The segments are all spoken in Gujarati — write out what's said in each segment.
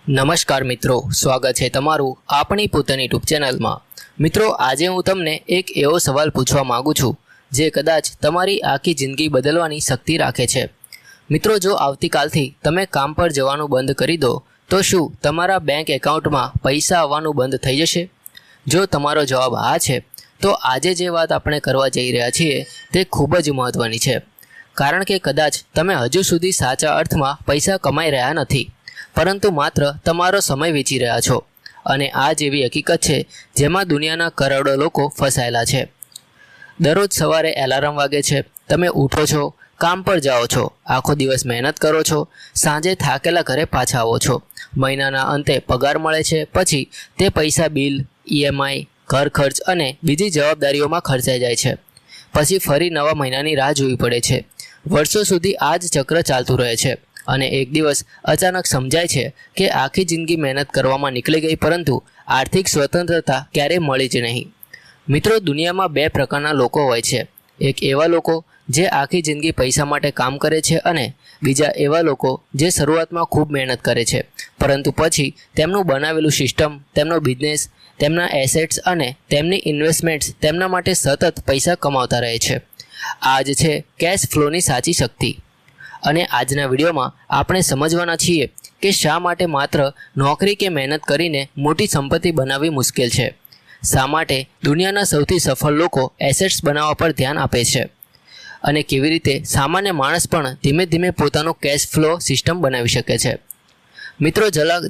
નમસ્કાર મિત્રો, સ્વાગત છે તમારું આપણી પોતાની યુટ્યુબ ચેનલમાં। મિત્રો, આજે હું તમને એક એવો સવાલ પૂછવા માંગુ છું જે કદાચ તમારી આખી જિંદગી બદલવાની શક્તિ રાખે છે। મિત્રો, જો આવતીકાલથી તમે કામ પર જવાનું બંધ કરી દો તો શું તમારા બેંક એકાઉન્ટમાં પૈસા આવવાનું બંધ થઈ જશે? જો તમારો જવાબ હા છે તો આજે જે વાત આપણે કરવા જઈ રહ્યા છીએ તે ખૂબ જ મહત્ત્વની છે, કારણ કે કદાચ તમે હજુ સુધી સાચા અર્થમાં પૈસા કમાઈ રહ્યા નથી, પરંતુ માત્ર તમારો સમય વેચી રહ્યા છો। અને આ જ એવી હકીકત છે જેમાં દુનિયાના કરોડો લોકો ફસાયેલા છે। દરરોજ સવારે એલાર્મ વાગે છે, તમે ઉઠો છો, કામ પર જાઓ છો, આખો દિવસ મહેનત કરો છો, સાંજે થાકેલા ઘરે પાછા આવો છો, મહિનાના અંતે પગાર મળે છે, પછી તે પૈસા બિલ, ઈએમઆઈ, ઘર ખર્ચ અને બીજી જવાબદારીઓમાં ખર્ચાઈ જાય છે। પછી ફરી નવા મહિનાની રાહ જોવી પડે છે। વર્ષો સુધી આ જ ચક્ર ચાલતું રહે છે અને એક દિવસ અચાનક સમજાય છે કે આખી જિંદગી મહેનત કરવામાં નીકળી ગઈ, પરંતુ આર્થિક સ્વતંત્રતા ક્યારેય મળી જ નહીં। મિત્રો, દુનિયામાં બે પ્રકારના લોકો હોય છે। એક એવા લોકો જે આખી જિંદગી પૈસા માટે કામ કરે છે અને બીજા એવા લોકો જે શરૂઆતમાં ખૂબ મહેનત કરે છે, પરંતુ પછી તેમનું બનાવેલું સિસ્ટમ, તેમનો બિઝનેસ, તેમના એસેટ્સ અને તેમની ઇન્વેસ્ટમેન્ટ્સ તેમના માટે સતત પૈસા કમાવતા રહે છે। આ જ છે કેશ ફ્લોની સાચી શક્તિ। અને આજના વિડીયોમાં આપણે સમજવાના છીએ કે શા માટે માત્ર નોકરી કે મહેનત કરીને મોટી સંપત્તિ બનાવવી મુશ્કેલ છે, શા માટે દુનિયાના સૌથી સફળ લોકો એસેટ્સ બનાવવા પર ધ્યાન આપે છે, અને કેવી રીતે સામાન્ય માણસ પણ ધીમે ધીમે પોતાનું કેશ ફ્લો સિસ્ટમ બનાવી શકે છે। મિત્રો,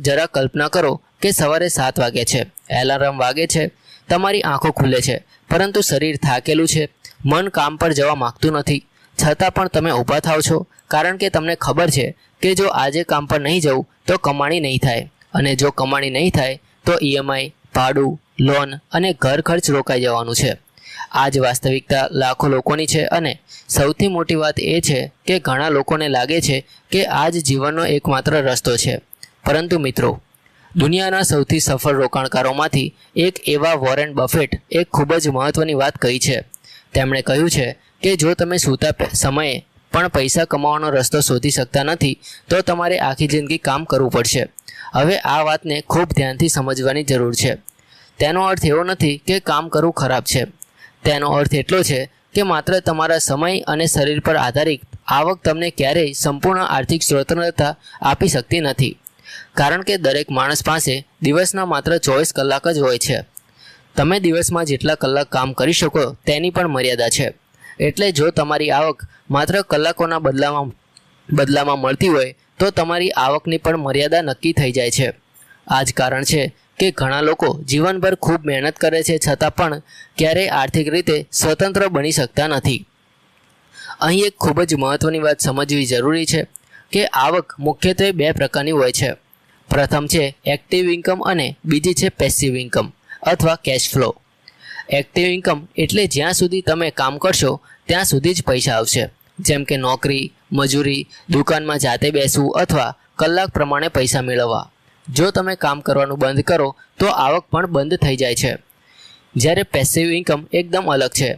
જરા કલ્પના કરો કે સવારે 7 વાગે છે, એલાર્મ વાગે છે, તમારી આંખો ખુલે છે, પરંતુ શરીર થાકેલું છે, મન કામ પર જવા માંગતું નથી, છતાં પણ તમે ઊભા થાવ છો, કારણ કે તમને ખબર છે કે જો આજે કામ પર નહીં જવું તો કમાણી નહીં થાય, અને જો કમાણી નહીં થાય તો ઈએમઆઈ, ભાડું, લોન અને ઘર ખર્ચ રોકાઈ જવાનું છે। આ જ વાસ્તવિકતા લાખો લોકોની છે, અને સૌથી મોટી વાત એ છે કે ઘણા લોકોને લાગે છે કે આ જ જીવનનો એકમાત્ર રસ્તો છે। પરંતુ મિત્રો, દુનિયાના સૌથી સફળ રોકાણકારોમાંથી એક એવા વોરેન બફેટ એક ખૂબ જ મહત્ત્વની વાત કહી છે। તેમણે કહ્યું છે કે જો તમે સૂતા સમયે પણ પૈસા કમાવાનો રસ્તો શોધી શકતા નથી તો તમારે આખી જિંદગી કામ કરવું પડશે। હવે આ વાતને ખૂબ ધ્યાનથી સમજવાની જરૂર છે। તેનો અર્થ એવો નથી કે કામ કરવું ખરાબ છે, તેનો અર્થ એટલો છે કે માત્ર તમારા સમય અને શરીર પર આધારિત આવક તમને ક્યારેય સંપૂર્ણ આર્થિક સ્વતંત્રતા આપી શકતી નથી, કારણ કે દરેક માણસ પાસે દિવસના માત્ર 24 કલાક જ હોય છે। તમે દિવસમાં જેટલા કલાક કામ કરી શકો તેની પણ મર્યાદા છે। એટલે જો તમારી આવક માત્ર કલાકોના બદલામાં મળતી હોય તો તમારી આવકની પણ મર્યાદા નક્કી થઈ જાય છે। આ જ કારણ છે કે ઘણા લોકો જીવનભર ખૂબ મહેનત કરે છે, છતાં પણ ક્યારેય આર્થિક રીતે સ્વતંત્ર બની શકતા નથી। અહીં એક ખૂબ જ મહત્ત્વની વાત સમજવી જરૂરી છે કે આવક મુખ્યત્વે 2 પ્રકારની હોય છે। પ્રથમ છે એક્ટિવ ઇન્કમ અને બીજી છે પેસિવ ઇન્કમ અથવા કેશ ફ્લો। એક્ટિવ ઇન્કમ એટલે જ્યાં સુધી તમે કામ કરશો ત્યાં સુધી જ પૈસા આવશે, જેમ કે નોકરી, મજૂરી, દુકાનમાં જાતે બેસવું અથવા કલાક પ્રમાણે પૈસા મેળવવા। જો તમે કામ કરવાનું બંધ કરો તો આવક પણ બંધ થઈ જાય છે। જ્યારે પેસિવ ઇન્કમ એકદમ અલગ છે।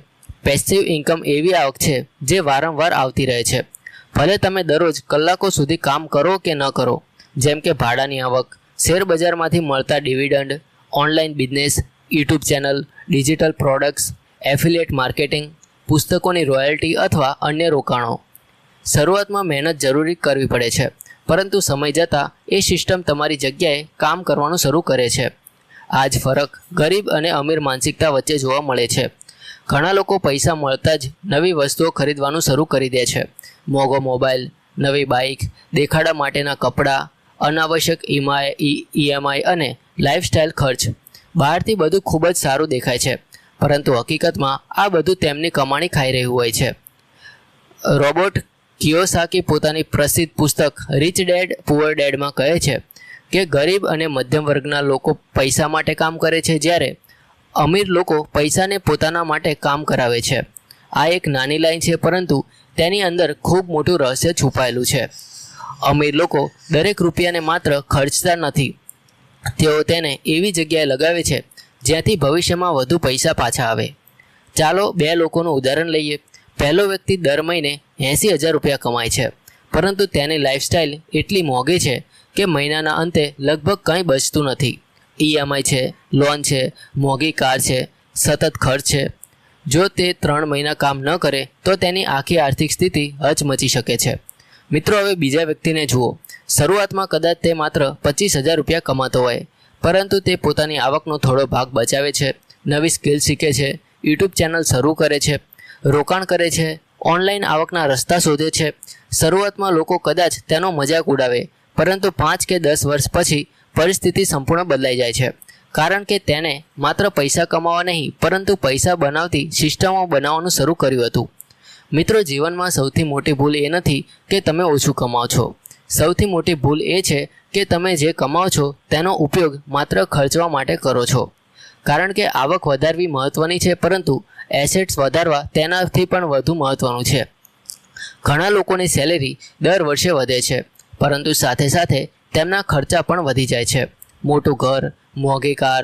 પેસિવ ઇન્કમ એવી આવક છે જે વારંવાર આવતી રહે છે, ભલે તમે દરરોજ કલાકો સુધી કામ કરો કે ન કરો, જેમ કે ભાડાની આવક, શેર બજારમાંથી મળતા dividend, online business, YouTube channel, digital products, affiliate marketing, પુસ્તકોની રોયલ્ટી અથવા અન્ય રોકાણો। શરૂઆતમાં મહેનત જરૂરી કરવી પડે છે, પરંતુ સમય જતાં એ સિસ્ટમ તમારી જગ્યાએ કામ કરવાનું શરૂ કરે છે। આ જ ફરક ગરીબ અને અમીર માનસિકતા વચ્ચે જોવા મળે છે। ઘણા લોકો પૈસા મળતા જ નવી વસ્તુઓ ખરીદવાનું શરૂ કરી દે છે। મોંઘો મોબાઈલ, નવી બાઇક, દેખાડા માટેના કપડાં, અનાવશ્યક ઈએમઆઈ અને લાઇફસ્ટાઇલ ખર્ચ। બહારથી બધું ખૂબ જ સારું દેખાય છે, પરંતુ હકીકતમાં આ બધું તેમની કમાણી ખાઈ રહ્યું હોય છે। રોબર્ટ કિયોસાકી પોતાની પ્રસિદ્ધ પુસ્તક રિચ ડેડ પુઅર ડેડમાં કહે છે કે ગરીબ અને મધ્યમ વર્ગના લોકો પૈસા માટે કામ કરે છે, જ્યારે અમીર લોકો પૈસાને પોતાના માટે કામ કરાવે છે। આ એક નાની લાઈન છે, પરંતુ તેની અંદર ખૂબ મોટું રહસ્ય છુપાયેલું છે। અમીર લોકો દરેક રૂપિયાને માત્ર ખર્ચતા નથી, તેઓ તેને એવી જગ્યાએ લગાવે છે જ્યાંથી ભવિષ્યમાં વધુ પૈસા પાછા આવે। ચાલો 2 લોકોનું ઉદાહરણ લઈએ। પહેલો વ્યક્તિ દર મહિને 80,000 રૂપિયા કમાય છે, પરંતુ તેની લાઇફસ્ટાઇલ એટલી મોંઘી છે કે મહિનાના અંતે લગભગ કંઈ બચતું નથી. EMI છે, લોન છે, મોંઘી કાર છે, સતત ખર્ચ છે. જો તે 3 મહિના કામ ન કરે તો તેની આખી આર્થિક સ્થિતિ હચમચી શકે છે. મિત્રો, હવે બીજા વ્યક્તિને જુઓ. શરૂઆતમાં કદાચ તે માત્ર 25,000 રૂપિયા કમાતો હોય, પરંતુ તે પોતાની આવકનો થોડો ભાગ બચાવે છે, નવી સ્કિલ શીખે છે, YouTube ચેનલ શરૂ કરે છે, રોકાણ કરે છે, ઓનલાઈન આવકના રસ્તા શોધે છે. શરૂઆતમાં લોકો કદાચ તેનો મજાક ઉડાવે, પરંતુ 5 કે 10 વર્ષ પછી પરિસ્થિતિ સંપૂર્ણ બદલાઈ જાય છે, કારણ કે તેને માત્ર પૈસા કમાવા નહીં પરંતુ પૈસા બનાવતી સિસ્ટમો બનાવવાનું શરૂ કર્યું હતું. મિત્રો, જીવનમાં સૌથી મોટી ભૂલ એ નથી કે તમે ઓછું કમાઓ છો. સૌથી મોટી ભૂલ એ છે કે તમે જે કમાઓ છો તેનો ઉપયોગ માત્ર ખર્ચવા માટે કરો છો. કારણ કે આવક વધારવી મહત્ત્વની છે, પરંતુ એસેટ્સ વધારવા તેનાથી પણ વધુ મહત્ત્વનું છે. ઘણા લોકોની સેલેરી દર વર્ષે વધે છે, પરંતુ સાથે સાથે તેમના ખર્ચા પણ વધી જાય છે. મોટું ઘર, મોંઘી કાર,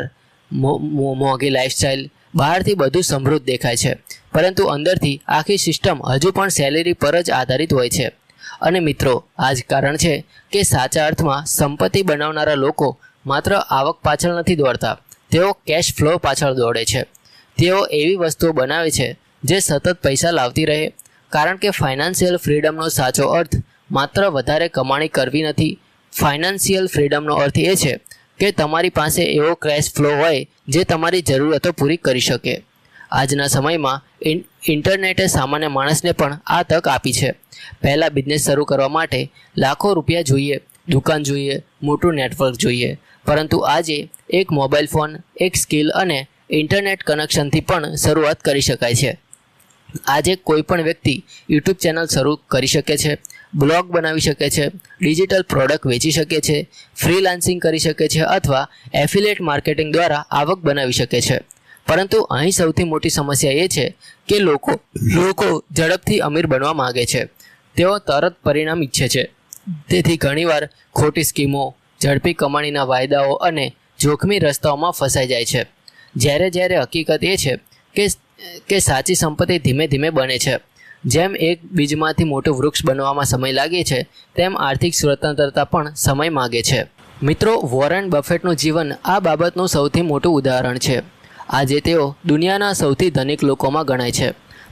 મોંઘી લાઇફસ્ટાઇલ, બહારથી બધું સમૃદ્ધ દેખાય છે, પરંતુ અંદરથી આખી સિસ્ટમ હજુ પણ સેલેરી પર જ આધારિત હોય છે. અને મિત્રો, આ જ કારણ છે કે સાચા અર્થમાં સંપત્તિ બનાવનારા લોકો માત્ર આવક પાછળ નથી દોડતા, તેઓ કેશ ફ્લો પાછળ દોડે છે. તેઓ એવી વસ્તુઓ બનાવે છે જે સતત પૈસા લાવતી રહે, કારણ કે ફાઇનાન્શિયલ ફ્રીડમનો સાચો અર્થ માત્ર વધારે કમાણી કરવી નથી. ફાઇનાન્શિયલ ફ્રીડમનો અર્થ એ છે કે તમારી પાસે એવો કેશ ફ્લો હોય જે તમારી જરૂરિયાતો પૂરી કરી શકે. આજના સમયમાં ઇન્ટરનેટે સામાન્ય માણસને પણ આ તક આપી છે. પહેલાં બિઝનેસ શરૂ કરવા માટે લાખો રૂપિયા જોઈએ, દુકાન જોઈએ, મોટું નેટવર્ક જોઈએ, પરંતુ આજે એક મોબાઈલ ફોન, એક સ્કિલ અને ઇન્ટરનેટ કનેક્શનથી પણ શરૂઆત કરી શકાય છે. આજે કોઈ પણ વ્યક્તિ YouTube ચેનલ શરૂ કરી શકે છે, બ્લોગ બનાવી શકે છે, ડિજિટલ પ્રોડક્ટ વેચી શકે છે, ફ્રીલાન્સિંગ કરી શકે છે અથવા એફિલિએટ માર્કેટિંગ દ્વારા આવક બનાવી શકે છે. પરંતુ અહીં સૌથી મોટી સમસ્યા એ છે કે લોકો ઝડપથી અમીર બનવા માગે છે. તેઓ તરત પરિણામ ઈચ્છે છે. તેથી ઘણીવાર ખોટી સ્કીમો, ઝડપી કમાણીના વાયદાઓ અને જોખમી રસ્તાઓમાં ફસાઈ જાય છે. જ્યારે હકીકત એ છે કે સાચી સંપત્તિ ધીમે ધીમે બને છે. જેમ એક બીજમાંથી મોટું વૃક્ષ બનવામાં સમય લાગે છે, તેમ આર્થિક સ્વતંત્રતા પણ સમય માગે છે. મિત્રો, વોરેન બફેટનું જીવન આ બાબતનું સૌથી મોટું ઉદાહરણ છે. આજે તેઓ દુનિયાના સૌથી ધનિક લોકોમાં ગણાય છે,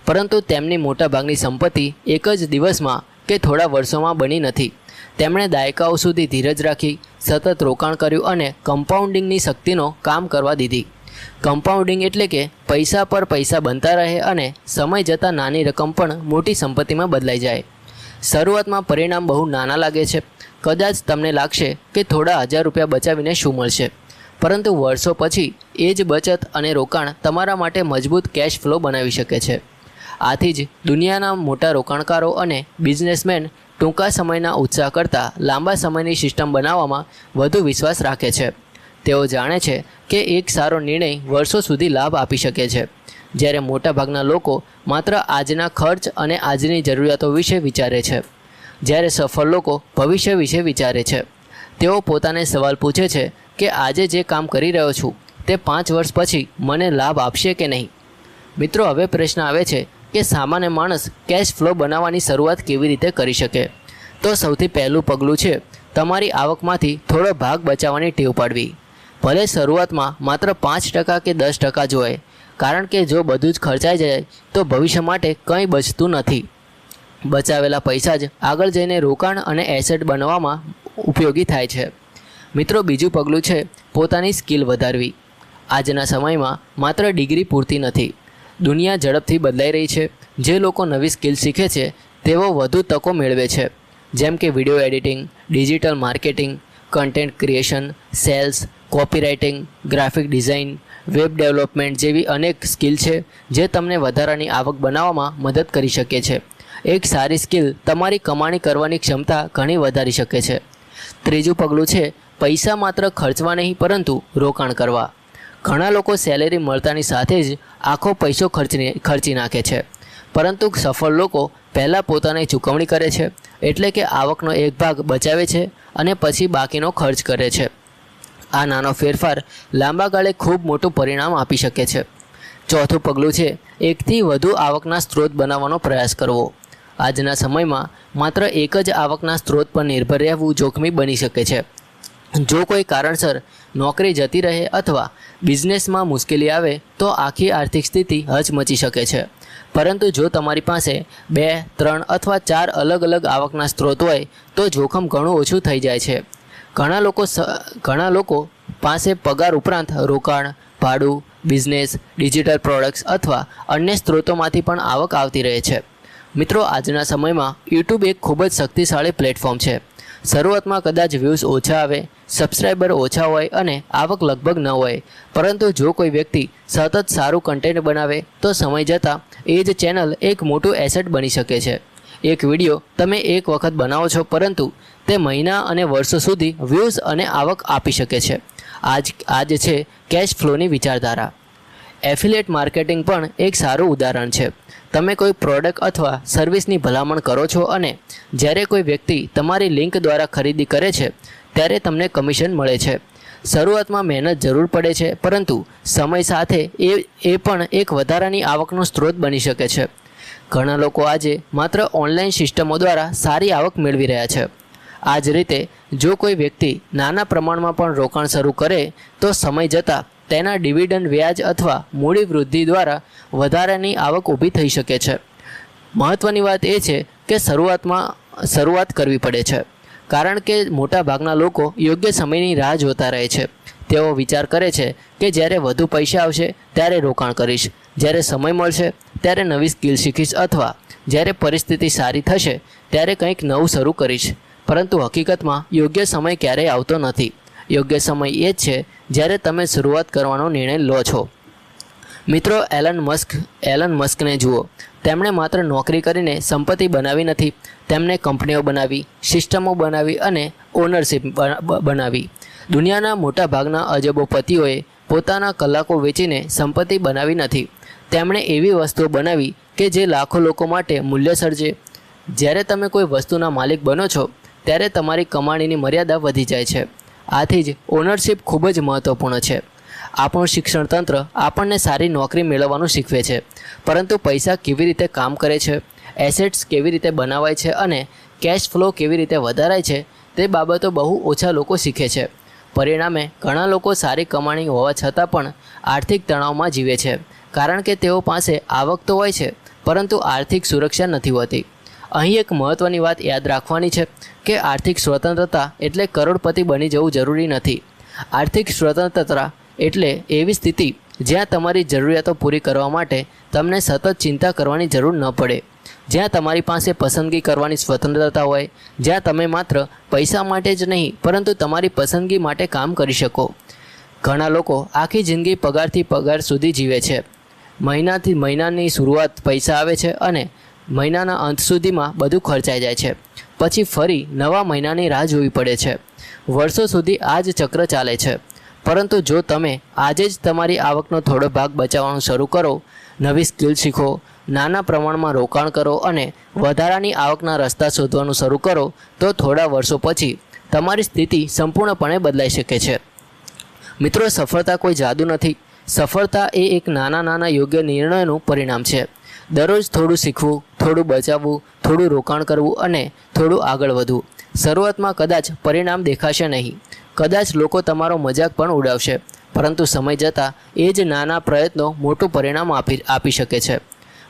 પરંતુ તેમની મોટાભાગની સંપત્તિ એક જ દિવસમાં કે થોડા વર્ષોમાં બની નથી. તેમણે દાયકાઓ સુધી ધીરજ રાખી, સતત રોકાણ કર્યું અને કમ્પાઉન્ડિંગની શક્તિનો કામ કરવા દીધી. કમ્પાઉન્ડિંગ એટલે કે પૈસા પર પૈસા બનતા રહે અને સમય જતાં નાની રકમ પણ મોટી સંપત્તિમાં બદલાઈ જાય. શરૂઆતમાં પરિણામ બહુ નાના લાગે છે. કદાચ તમને લાગશે કે થોડા હજાર રૂપિયા બચાવીને શું મળશે, પરંતુ વર્ષો પછી એ જ બચત અને રોકાણ તમારા માટે મજબૂત કેશ ફ્લો બનાવી શકે છે. આથી જ દુનિયાના મોટા રોકાણકારો અને બિઝનેસમેન ટૂંકા સમયના ઉત્સાહ કરતાં લાંબા સમયની સિસ્ટમ બનાવવામાં વધુ વિશ્વાસ રાખે છે. તેઓ જાણે છે કે એક સારો નિર્ણય વર્ષો સુધી લાભ આપી શકે છે, જ્યારે મોટાભાગના લોકો માત્ર આજના ખર્ચ અને આજની જરૂરિયાતો વિશે વિચારે છે. જ્યારે સફળ લોકો ભવિષ્ય વિશે વિચારે છે. તેઓ પોતાને સવાલ પૂછે છે કે આજે જે કામ કરી રહ્યો છું તે 5 વર્ષ પછી મને લાભ આપશે કે નહીં. મિત્રો, હવે પ્રશ્ન આવે છે કે સામાન્ય માણસ કેશ ફ્લો બનાવવાની શરૂઆત કેવી રીતે કરી શકે. તો સૌથી પહેલું પગલું છે તમારી આવકમાંથી થોડો ભાગ બચાવવાની ટેવ પાડવી. ભલે શરૂઆતમાં માત્ર 5% કે 10% જ હોય, કારણ કે જો બધું જ ખર્ચાઈ જાય તો ભવિષ્ય માટે કંઈ બચતું નથી. બચાવેલા પૈસા જ આગળ જઈને રોકાણ અને એસેટ બનવામાં ઉપયોગી થાય છે. મિત્રો, બીજું પગલું છે પોતાની સ્કિલ વધારવી. આજના સમયમાં માત્ર ડિગ્રી પૂરતી નથી. દુનિયા ઝડપથી બદલાઈ રહી છે. જે લોકો નવી સ્કિલ શીખે છે તેઓ વધુ તકો મેળવે છે, જેમ કે video editing, digital marketing, content creation, sales, copywriting, graphic design, web development જેવી અનેક સ્કિલ છે જે તમને વધારાની આવક બનાવવામાં મદદ કરી શકે છે. એક સારી સ્કિલ તમારી કમાણી કરવાની ક્ષમતા ઘણી વધારી શકે છે. ત્રીજું પગલું છે પૈસા માત્ર ખર્ચવા નહીં પરંતુ રોકાણ કરવા. ઘણા લોકો સેલેરી મળતાની સાથે જ આખો પૈસો ખર્ચી નાખે છે, પરંતુ સફળ લોકો પહેલાં પોતાની ચૂકવણી કરે છે, એટલે કે આવકનો એક ભાગ બચાવે છે અને પછી બાકીનો ખર્ચ કરે છે. આ નાનો ફેરફાર લાંબા ગાળે ખૂબ મોટું પરિણામ આપી શકે છે. ચોથું પગલું છે એકથી વધુ આવકના સ્ત્રોત બનાવવાનો પ્રયાસ કરવો. આજના સમયમાં માત્ર એક જ આવકના સ્ત્રોત પર નિર્ભર રહેવું જોખમી બની શકે છે. જો કોઈ કારણસર નોકરી જતી રહે અથવા બિઝનેસમાં મુશ્કેલી આવે તો આખી આર્થિક સ્થિતિ હચમચી શકે છે. પરંતુ જો તમારી પાસે 2, 3 અથવા 4 અલગ અલગ આવકના સ્ત્રોત હોય તો જોખમ ઘણું ઓછું થઈ જાય છે. ઘણા લોકો પાસે પગાર ઉપરાંત રોકાણ, ભાડું, બિઝનેસ, ડિજિટલ પ્રોડક્ટ્સ અથવા અન્ય સ્ત્રોતોમાંથી પણ આવક આવતી રહે છે. મિત્રો, આજના સમયમાં યુટ્યુબ એક ખૂબ જ શક્તિશાળી પ્લેટફોર્મ છે. શરૂઆતમાં કદાચ વ્યૂઝ ઓછા આવે, સબસ્ક્રાઈબર ઓછા હોય અને આવક લગભગ ન હોય, પરંતુ જો કોઈ વ્યક્તિ સતત સારું કન્ટેન્ટ બનાવે તો સમય જતાં એ જ ચેનલ એક મોટું એસેટ બની શકે છે. એક વિડીયો તમે એક વખત બનાવો છો, પરંતુ તે મહિના અને વર્ષો સુધી વ્યૂઝ અને આવક આપી શકે છે. આજ છે કેશ ફ્લોની વિચારધારા. એફિલિએટ માર્કેટિંગ પણ એક સારું ઉદાહરણ છે. તમે કોઈ પ્રોડક્ટ અથવા સર્વિસની ભલામણ કરો છો અને જ્યારે કોઈ વ્યક્તિ તમારી લિંક દ્વારા ખરીદી કરે છે ત્યારે તમને કમિશન મળે છે. શરૂઆતમાં મહેનત જરૂર પડે છે, પરંતુ સમય સાથે એ પણ એક વધારાની આવકનો સ્ત્રોત બની શકે છે. ઘણા લોકો આજે માત્ર ઓનલાઈન સિસ્ટમો દ્વારા સારી આવક મેળવી રહ્યા છે. આ જ રીતે જો કોઈ વ્યક્તિ નાના પ્રમાણમાં પણ રોકાણ શરૂ કરે તો સમય જતાં તેના ડિવિડન્ડ વ્યાજ અથવા મૂડી વૃદ્ધિ દ્વારા વધારાની આવક ઊભી થઈ શકે છે. મહત્ત્વની વાત એ છે કે શરૂઆત કરવી પડે છે, કારણ કે મોટાભાગના લોકો યોગ્ય સમયની રાહ જોતા રહે છે. તેઓ વિચાર કરે છે કે જ્યારે વધુ પૈસા આવશે ત્યારે રોકાણ કરીશ, જ્યારે સમય મળશે ત્યારે નવી સ્કિલ શીખીશ અથવા જ્યારે પરિસ્થિતિ સારી થશે ત્યારે કંઈક નવું શરૂ કરીશ. પરંતુ હકીકતમાં યોગ્ય સમય ક્યારેય આવતો નથી. યોગ્ય સમય એ જ છે જ્યારે તમે શરૂઆત કરવાનો નિર્ણય લો છો. મિત્રો, એલન મસ્કને જુઓ. તેમણે માત્ર નોકરી કરીને સંપત્તિ બનાવી નથી, તેમણે કંપનીઓ બનાવી, સિસ્ટમો બનાવી અને ઓનરશિપ બનાવી. દુનિયાના મોટાભાગના અજબોપતિઓએ પોતાના કલાકો વેચીને સંપત્તિ બનાવી નથી. તેમણે એવી વસ્તુઓ બનાવી કે જે લાખો લોકો માટે મૂલ્ય સર્જે. જ્યારે તમે કોઈ વસ્તુના માલિક બનો છો ત્યારે તમારી કમાણીની મર્યાદા વધી જાય છે. આથી જ ઓનરશિપ ખૂબ જ મહત્ત્વપૂર્ણ છે. આપણું શિક્ષણ તંત્ર આપણને સારી નોકરી મેળવવાનું શીખવે છે, પરંતુ પૈસા કેવી રીતે કામ કરે છે, એસેટ્સ કેવી રીતે બનાવાય છે અને કેશ ફ્લો કેવી રીતે વધારાય છે તે બાબતો બહુ ઓછા લોકો શીખે છે. પરિણામે ઘણા લોકો સારી કમાણી હોવા છતાં પણ આર્થિક તણાવમાં જીવે છે, કારણ કે તેઓ પાસે આવક તો હોય છે પરંતુ આર્થિક સુરક્ષા નથી હોતી. અહીં એક મહત્ત્વની વાત યાદ રાખવાની છે કે આર્થિક સ્વતંત્રતા એટલે કરોડપતિ બની જવું જરૂરી નથી. આર્થિક સ્વતંત્રતા એટલે એવી સ્થિતિ જ્યાં તમારી જરૂરિયાતો પૂરી કરવા માટે તમને સતત ચિંતા કરવાની જરૂર ન પડે, જ્યાં તમારી પાસે પસંદગી કરવાની સ્વતંત્રતા હોય, જ્યાં તમે માત્ર પૈસા માટે જ નહીં પરંતુ તમારી પસંદગી માટે કામ કરી શકો. ઘણા લોકો આખી જિંદગી પગારથી પગાર સુધી જીવે છે. મહિનાથી મહિનાની શરૂઆત પૈસા આવે છે અને મહિનાના અંત સુધીમાં બધું ખર્ચાઈ જાય છે. પછી ફરી નવા મહિનાની રાહ જોવી પડે છે. વર્ષો સુધી આ જ ચક્ર ચાલે છે. પરંતુ જો તમે આજે જ તમારી આવકનો થોડો ભાગ બચાવવાનું શરૂ કરો, નવી સ્કિલ શીખો, નાના પ્રમાણમાં રોકાણ કરો અને વધારાની આવકના રસ્તા શોધવાનું શરૂ કરો તો થોડા વર્ષો પછી તમારી સ્થિતિ સંપૂર્ણપણે બદલાઈ શકે છે. મિત્રો, સફળતા કોઈ જાદુ નથી. સફળતા એ એક નાના યોગ્ય નિર્ણયનું પરિણામ છે. દરરોજ થોડું શીખવું, થોડું બચાવવું, થોડું રોકાણ કરવું અને થોડું આગળ વધવું. શરૂઆતમાં કદાચ પરિણામ દેખાશે નહીં, કદાચ લોકો તમારો મજાક પણ ઉડાવશે, પરંતુ સમય જતાં એ જ નાના પ્રયત્નો મોટું પરિણામ આપી શકે છે.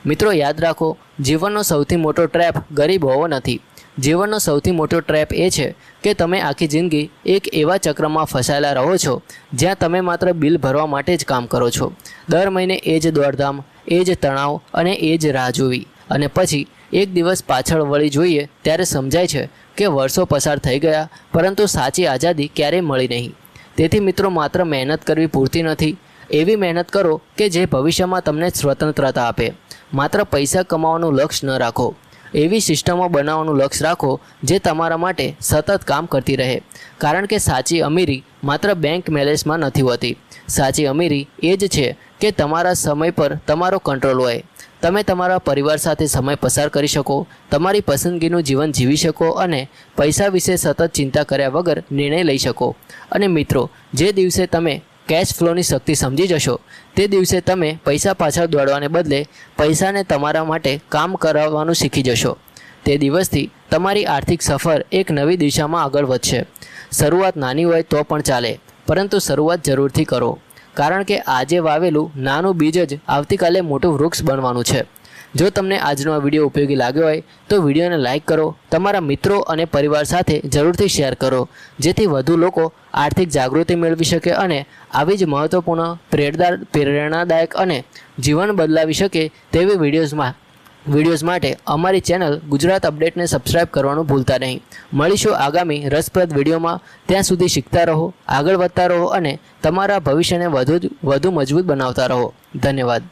મિત્રો, યાદ રાખો, જીવનનો સૌથી મોટો ટ્રેપ ગરીબ હોવો નથી. જીવનનો સૌથી મોટો ટ્રેપ એ છે કે તમે આખી જિંદગી એક એવા ચક્રમાં ફસાયેલા રહો છો જ્યાં તમે માત્ર બિલ ભરવા માટે જ કામ કરો છો. દર મહિને એ જ દોડધામ, એ જ તણાવ અને એ જ રાહ જોવી. અને પછી એક દિવસ પાછળ વળી જોઈએ ત્યારે સમજાય છે કે વર્ષો પસાર થઈ ગયા પરંતુ સાચી આઝાદી ક્યારેય મળી નહીં. તેથી મિત્રો, માત્ર મહેનત કરવી પૂરતી નથી. એવી મહેનત કરો કે જે ભવિષ્યમાં તમને સ્વતંત્રતા આપે. માત્ર પૈસા કમાવાનું લક્ષ્ય ન રાખો, એવી સિસ્ટમો બનાવવાનું લક્ષ્ય રાખો જે તમારા માટે સતત કામ કરતી રહે. કારણ કે સાચી અમીરી માત્ર બેંક બેલેન્સમાં નથી હોતી. સાચી અમીરી એ જ છે કે તમારા સમય પર તમારો કંટ્રોલ હોય. તમે તમારા પરિવાર સાથે સમય પસાર કરી શકો, તમારી પસંદગીનું જીવન જીવી શકો અને પૈસા વિશે સતત ચિંતા કર્યા વગર નિર્ણય લઈ શકો. અને મિત્રો, જે દિવસે તમે કેશ ફ્લોની શક્તિ સમજી જશો તે દિવસે તમે પૈસા પાછળ દોડવાને બદલે પૈસાને તમારા માટે કામ કરાવવાનું શીખી જશો. તે દિવસથી તમારી આર્થિક સફર એક નવી દિશામાં આગળ વધશે. શરૂઆત નાની હોય તો પણ ચાલે, પરંતુ શરૂઆત જરૂરથી કરો, કારણ કે આજે વાવેલું નાનું બીજ જ આવતીકાલે મોટું વૃક્ષ બનવાનું છે. જો તમને આજનો આ વિડીયો ઉપયોગી લાગ્યો હોય તો વિડીયોને લાઇક કરો, તમારા મિત્રો અને પરિવાર સાથે જરૂરથી શેર કરો, જેથી વધુ લોકો આર્થિક જાગૃતિ મેળવી શકે અને આવી જ મહત્ત્વપૂર્ણ પ્રેરણાદાયક અને જીવન બદલાવી શકે તેવી વિડીયોઝ માટે અમારી ચેનલ ગુજરાત અપડેટને સબસ્ક્રાઇબ કરવાનું ભૂલતા નહીં. મળીશું આગામી રસપ્રદ વિડીયોમાં. ત્યાં સુધી શીખતા રહો, આગળ વધતા રહો અને તમારા ભવિષ્યને વધુ મજબૂત બનાવતા રહો. ધન્યવાદ.